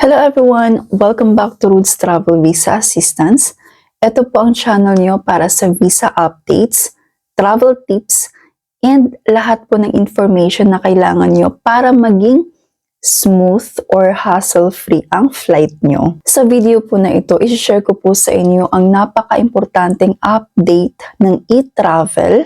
Hello everyone! Welcome back to Roots Travel Visa Assistance. Ito po ang channel nyo para sa visa updates, travel tips, and lahat po ng information na kailangan nyo para maging smooth or hassle-free ang flight nyo. Sa video po na ito, i-share ko po sa inyo ang napaka-importanteng update ng e-travel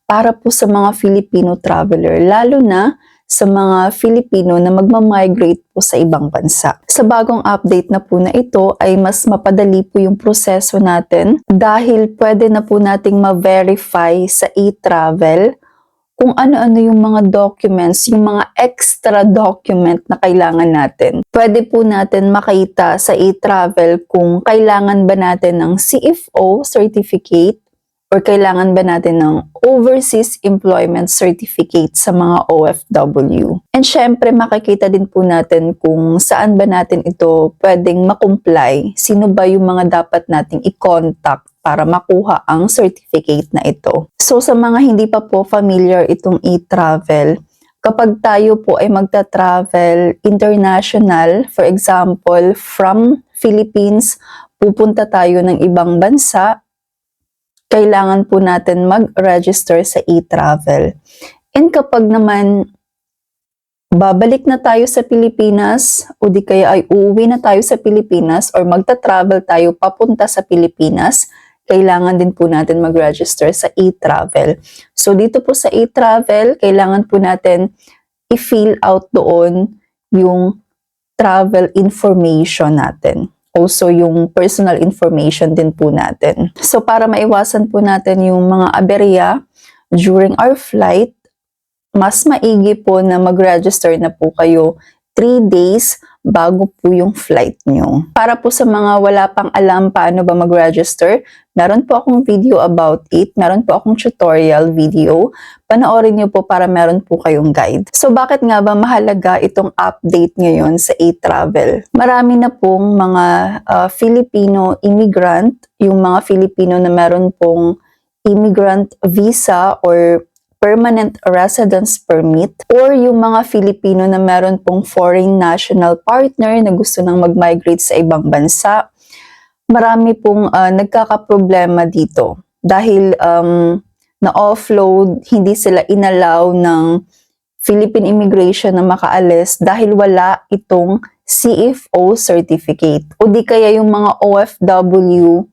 para po sa mga Filipino traveler, lalo na sa mga Filipino na magmamigrate po sa ibang bansa. Sa bagong update na po na ito ay mas mapadali po yung proseso natin dahil pwede na po nating ma-verify sa e-travel kung ano-ano yung mga documents, yung mga extra document na kailangan natin. Pwede po natin makita sa e-travel kung kailangan ba natin ng CFO certificate or kailangan ba natin ng Overseas Employment Certificate sa mga OFW. And syempre, makikita din po natin kung saan ba natin ito pwedeng makomply, sino ba yung mga dapat nating i-contact para makuha ang certificate na ito. So sa mga hindi pa po familiar itong e-travel, kapag tayo po ay magta-travel international, for example, from Philippines, pupunta tayo ng ibang bansa, kailangan po natin mag-register sa e-travel. And kapag naman babalik na tayo sa Pilipinas o di kaya ay uuwi na tayo sa Pilipinas or magta-travel tayo papunta sa Pilipinas, kailangan din po natin mag-register sa e-travel. So dito po sa e-travel, kailangan po natin i-fill out doon yung travel information natin. Also, yung personal information din po natin. So, para maiwasan po natin yung mga aberya during our flight, mas maigi po na mag-register na po kayo 3 days bago po yung flight nyo. Para po sa mga wala pang alam paano ba mag-register, meron po akong video about it, meron po akong tutorial video. Panoorin nyo po para meron po kayong guide. So bakit nga ba mahalaga itong update ngayon sa e-travel? Marami na pong mga Filipino immigrant, yung mga Filipino na meron pong immigrant visa or permanent residence permit, or yung mga Filipino na meron pong foreign national partner na gusto nang mag-migrate sa ibang bansa. Marami pong nagkakaproblema dito dahil na-offload, hindi sila inallow ng Philippine Immigration na makaalis dahil wala itong CFO certificate o di kaya yung mga OFW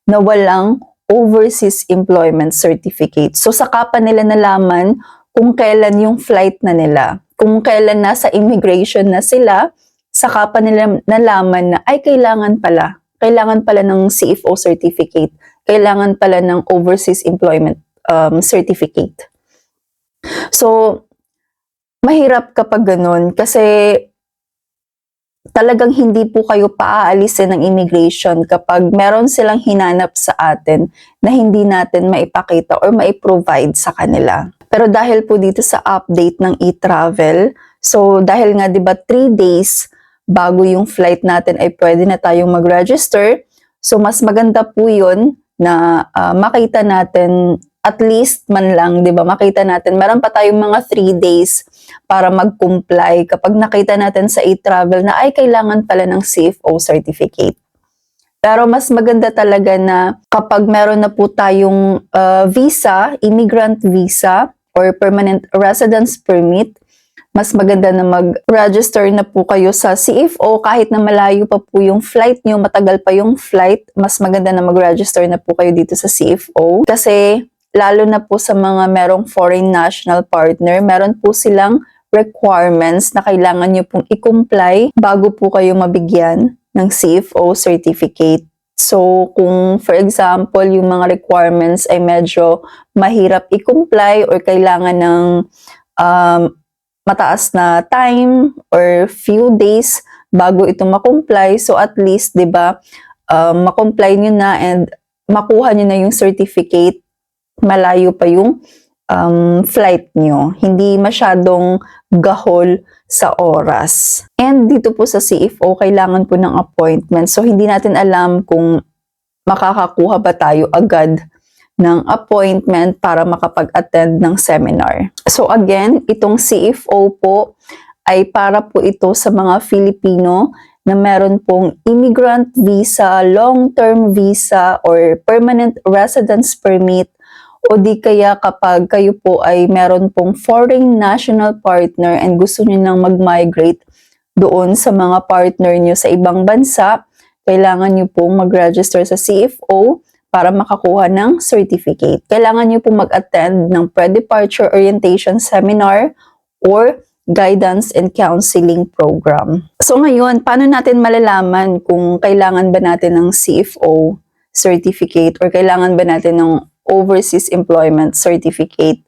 na walang Overseas Employment Certificate. So saka pa nila nalaman kung kailan yung flight na nila. Kung kailan nasa immigration na sila, saka pa nila nalaman na ay kailangan pala ng CFO certificate, kailangan pala ng Overseas Employment Certificate. So mahirap kapag ganun kasi talagang hindi po kayo paaalisin ng immigration kapag meron silang hinanap sa atin na hindi natin maipakita or maiprovide sa kanila. Pero dahil po dito sa update ng e-travel, so dahil nga 'di ba 3 days bago yung flight natin ay pwede na tayong mag-register, so mas maganda po 'yun na makita natin at least man lang, 'di ba? Makita natin meron pa tayong mga 3 days para mag-comply kapag nakita natin sa e-travel na ay kailangan pala ng CFO certificate. Pero mas maganda talaga na kapag meron na po tayong visa, immigrant visa or permanent residence permit, mas maganda na mag-register na po kayo sa CFO kahit na malayo pa po yung flight nyo, matagal pa yung flight, mas maganda na mag-register na po kayo dito sa CFO kasi lalo na po sa mga merong foreign national partner, meron po silang requirements na kailangan nyo pong i-comply bago po kayo mabigyan ng CFO certificate. So, kung for example, yung mga requirements ay medyo mahirap i-comply or kailangan ng mataas na time or few days bago ito makomply, so at least, 'di ba, makomply nyo na and makuha nyo na yung certificate, malayo pa yung flight nyo. Hindi masyadong gahol sa oras. And dito po sa CFO, kailangan po ng appointment. So, hindi natin alam kung makakakuha ba tayo agad ng appointment para makapag-attend ng seminar. So, again, itong CFO po ay para po ito sa mga Filipino na meron pong immigrant visa, long-term visa, or permanent residence permit, o di kaya kapag kayo po ay meron pong foreign national partner and gusto nyo nang mag-migrate doon sa mga partner nyo sa ibang bansa, kailangan nyo pong mag-register sa CFO para makakuha ng certificate. Kailangan nyo pong mag-attend ng pre-departure orientation seminar or guidance and counseling program. So ngayon, paano natin malalaman kung kailangan ba natin ng CFO certificate or kailangan ba natin ng overseas employment certificate?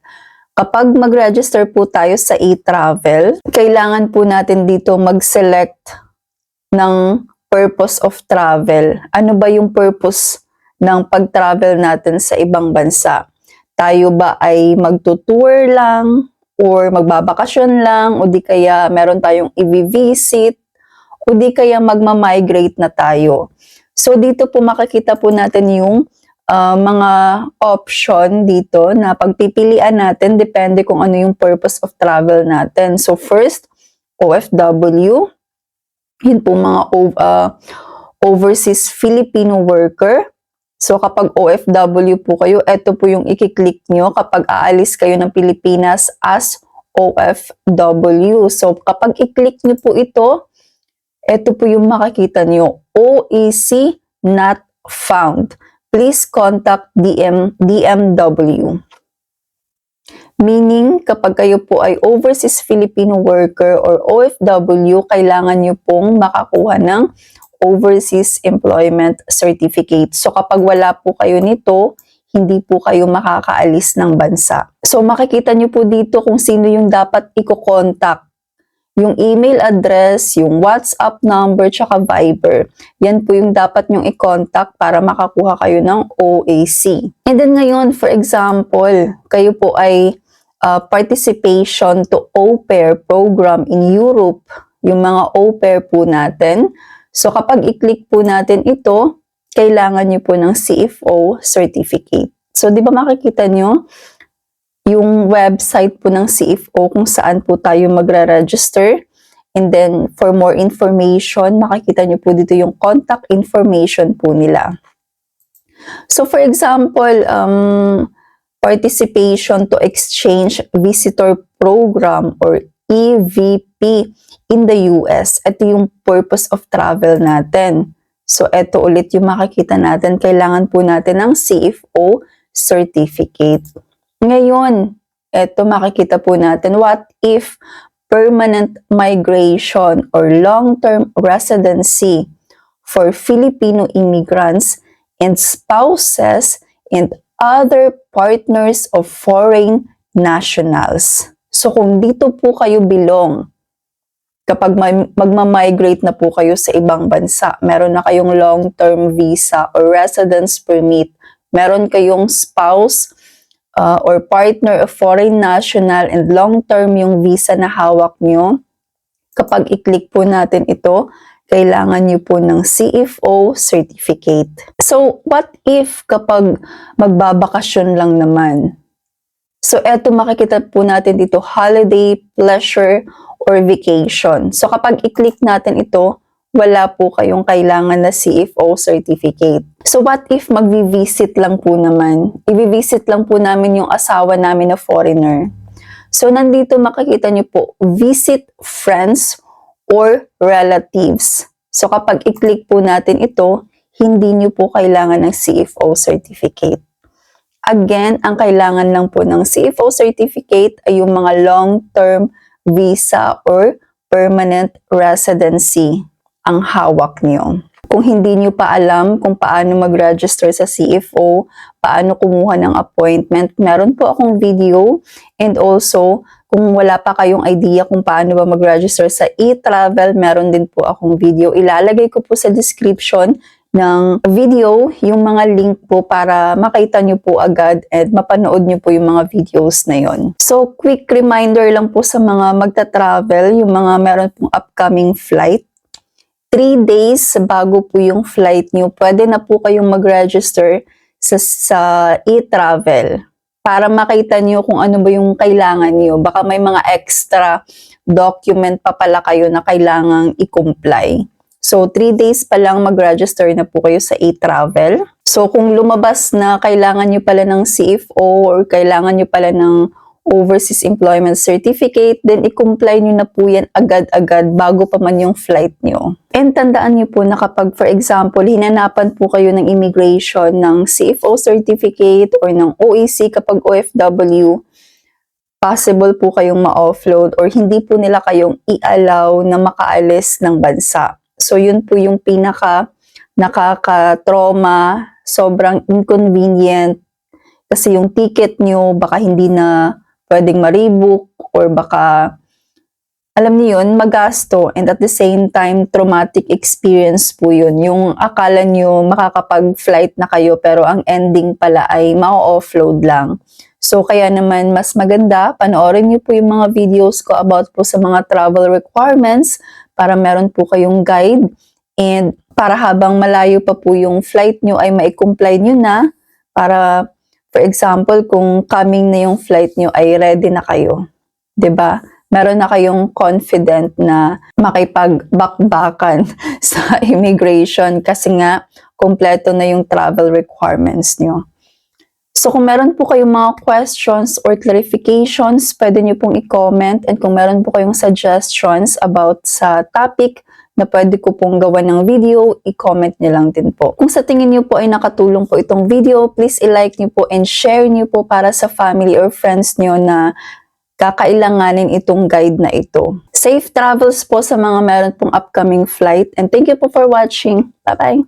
Kapag mag-register po tayo sa e-travel, kailangan po natin dito mag-select ng purpose of travel. Ano ba yung purpose ng pag-travel natin sa ibang bansa? Tayo ba ay magtutour lang or magbabakasyon lang o di kaya meron tayong i-visit o di kaya magma-migrate na tayo? So dito po makikita po natin yung mga option dito na pagpipilian natin depende kung ano yung purpose of travel natin. So first, OFW, yun po mga overseas Filipino worker. So kapag OFW po kayo, ito po yung i-click nyo kapag aalis kayo ng Pilipinas as OFW. So kapag i-click nyo po ito po yung makikita nyo, OEC not found. Please contact DMW. Meaning, kapag kayo po ay overseas Filipino worker or OFW, kailangan nyo pong makakuha ng overseas employment certificate. So kapag wala po kayo nito, hindi po kayo makakaalis ng bansa. So makikita nyo po dito kung sino yung dapat i-contact. Yung email address, yung WhatsApp number, tsaka Viber. Yan po yung dapat nyong i-contact para makakuha kayo ng OAC. And then ngayon, for example, kayo po ay participation to au pair program in Europe. Yung mga au pair po natin. So kapag i-click po natin ito, kailangan nyo po ng CFO certificate. So di ba makikita nyo yung website po ng CFO kung saan po tayo magre-register. And then, for more information, makikita nyo po dito yung contact information po nila. So, for example, participation to exchange visitor program or EVP in the US. Ito yung purpose of travel natin. So, ito ulit yung makikita natin. Kailangan po natin ng CFO certificate. Ngayon, ito makikita po natin, what if permanent migration or long-term residency for Filipino immigrants and spouses and other partners of foreign nationals. So kung dito po kayo belong, kapag magma-migrate na po kayo sa ibang bansa, meron na kayong long-term visa or residence permit, meron kayong spouse or partner of foreign national and long-term yung visa na hawak nyo, kapag i-click po natin ito, kailangan nyo po ng CFO certificate. So, what if kapag magbabakasyon lang naman? So, eto makikita po natin dito, holiday, pleasure, or vacation. So, kapag i-click natin ito, wala po kayong kailangan na CFO certificate. So, what if magvi-visit lang po naman? I-visit lang po namin yung asawa namin na foreigner. So, nandito makikita nyo po, visit friends or relatives. So, kapag i-click po natin ito, hindi nyo po kailangan ng CFO certificate. Again, ang kailangan lang po ng CFO certificate ay yung mga long-term visa or permanent residency ang hawak nyo. Kung hindi nyo pa alam kung paano mag-register sa CFO, paano kumuha ng appointment, meron po akong video. And also, kung wala pa kayong idea kung paano ba mag-register sa e-travel, meron din po akong video. Ilalagay ko po sa description ng video yung mga link po para makita nyo po agad at mapanood nyo po yung mga videos na yon. So, quick reminder lang po sa mga magta-travel, yung mga meron pong upcoming flight. 3 days bago po yung flight nyo, pwede na po kayong mag-register sa e-travel para makita nyo kung ano ba yung kailangan nyo. Baka may mga extra document pa pala kayo na kailangang i-comply. So, 3 days pa lang mag-register na po kayo sa e-travel. So, kung lumabas na kailangan nyo pala ng CFO or kailangan nyo pala ng Overseas Employment Certificate, then i-comply nyo na po yan agad-agad bago pa man yung flight nyo. And tandaan nyo po na kapag, for example, hinanapan po kayo ng immigration ng CFO certificate or ng OEC kapag OFW, possible po kayong ma-offload or hindi po nila kayong i-allow na makaalis ng bansa. So, yun po yung nakaka-trauma, sobrang inconvenient, kasi yung ticket nyo baka hindi na pwedeng ma-rebook or baka, alam niyo yun, magasto, and at the same time, traumatic experience po yun. Yung akala nyo makakapag-flight na kayo pero ang ending pala ay ma-offload lang. So, kaya naman mas maganda, panoorin niyo po yung mga videos ko about po sa mga travel requirements para meron po kayong guide and para habang malayo pa po yung flight nyo ay mai-comply nyo na para, for example, kung coming na yung flight nyo ay ready na kayo. 'Di ba? Meron na kayong confident na makipag-bakbakan sa immigration kasi nga kompleto na yung travel requirements nyo. So kung meron po kayong mga questions or clarifications, pwede nyo pong i-comment, and kung meron po kayong suggestions about sa topic na pwede ko pong gawan ng video, i-comment nyo lang din po. Kung sa tingin nyo po ay nakatulong po itong video, please i-like nyo po and share nyo po para sa family or friends nyo na kakailanganin itong guide na ito. Safe travels po sa mga meron pong upcoming flight, and thank you po for watching. Bye-bye!